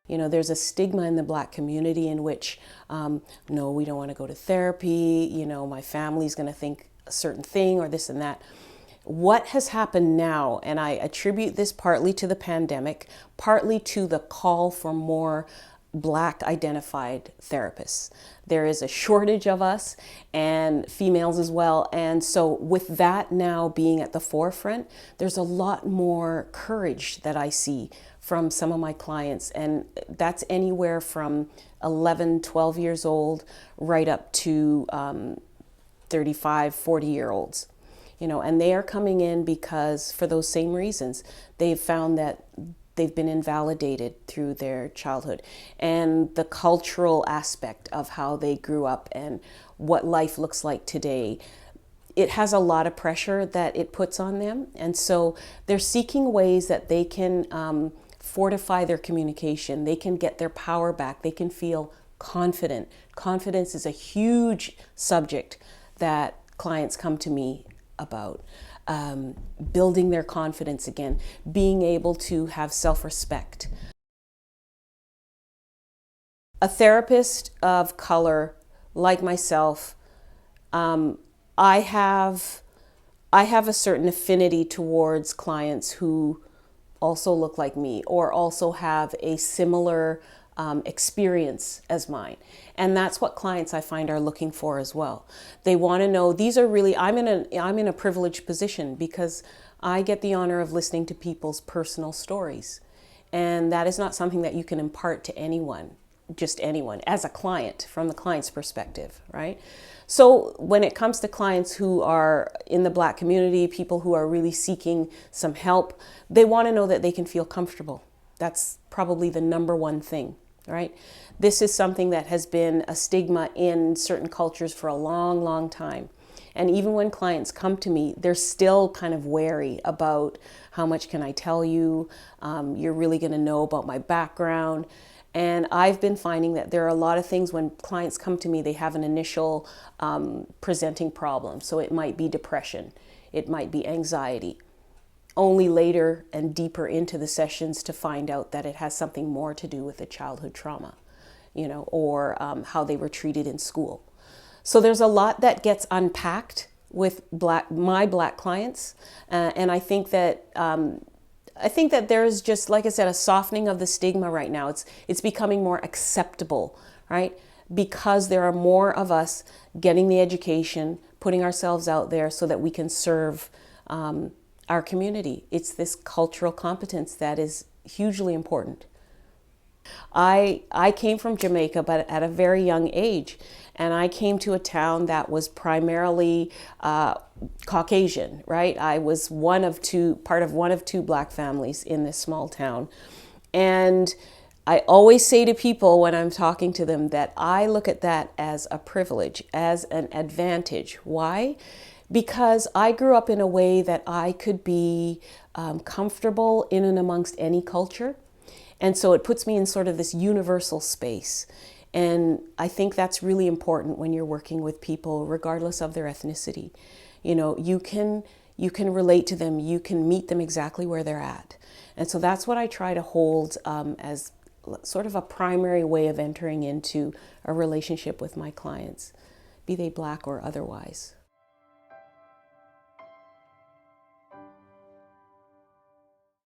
You know, there's a stigma in the Black community in which, no, we don't want to go to therapy, you know, my family's going to think a certain thing or this and that. What has happened now, and I attribute this partly to the pandemic, partly to the call for more Black identified therapists. There is a shortage of us, and females as well. And so with that now being at the forefront, there's a lot more courage that I see from some of my clients. And that's anywhere from 11, 12 years old, right up to 35, 40-year-olds. You know, and they are coming in because for those same reasons, they've found that they've been invalidated through their childhood, and the cultural aspect of how they grew up and what life looks like today. It has a lot of pressure that it puts on them. And so they're seeking ways that they can fortify their communication. They can get their power back. They can feel confident. Confidence is a huge subject that clients come to me about. Building their confidence again, being able to have self-respect. A therapist of color like myself, I have a certain affinity towards clients who also look like me or also have a similar experience as mine. And that's what clients I find are looking for as well. They want to know, these are really, I'm in a privileged position because I get the honor of listening to people's personal stories. And that is not something that you can impart to anyone, just anyone, as a client, from the client's perspective, right? So when it comes to clients who are in the Black community, people who are really seeking some help, they want to know that they can feel comfortable. That's probably the number one thing, right? This is something that has been a stigma in certain cultures for a long, long time. And even when clients come to me, they're still kind of wary about how much can I tell you? You're really going to know about my background. And I've been finding that there are a lot of things when clients come to me, they have an initial presenting problem. So it might be depression, it might be anxiety. Only later and deeper into the sessions to find out that it has something more to do with a childhood trauma, you know, or how they were treated in school. So there's a lot that gets unpacked with my Black clients, and I think that there's just, like I said, a softening of the stigma right now. It's becoming more acceptable, right? Because there are more of us getting the education, putting ourselves out there so that we can serve our community. It's this cultural competence that is hugely important. I came from Jamaica, but at a very young age, and I came to a town that was primarily Caucasian, right? I was part of one of two Black families in this small town. And I always say to people when I'm talking to them that I look at that as a privilege, as an advantage. Why? Because I grew up in a way that I could be comfortable in and amongst any culture. And so it puts me in sort of this universal space. And I think that's really important when you're working with people, regardless of their ethnicity. You know, you can relate to them, you can meet them exactly where they're at. And so that's what I try to hold as sort of a primary way of entering into a relationship with my clients, be they Black or otherwise.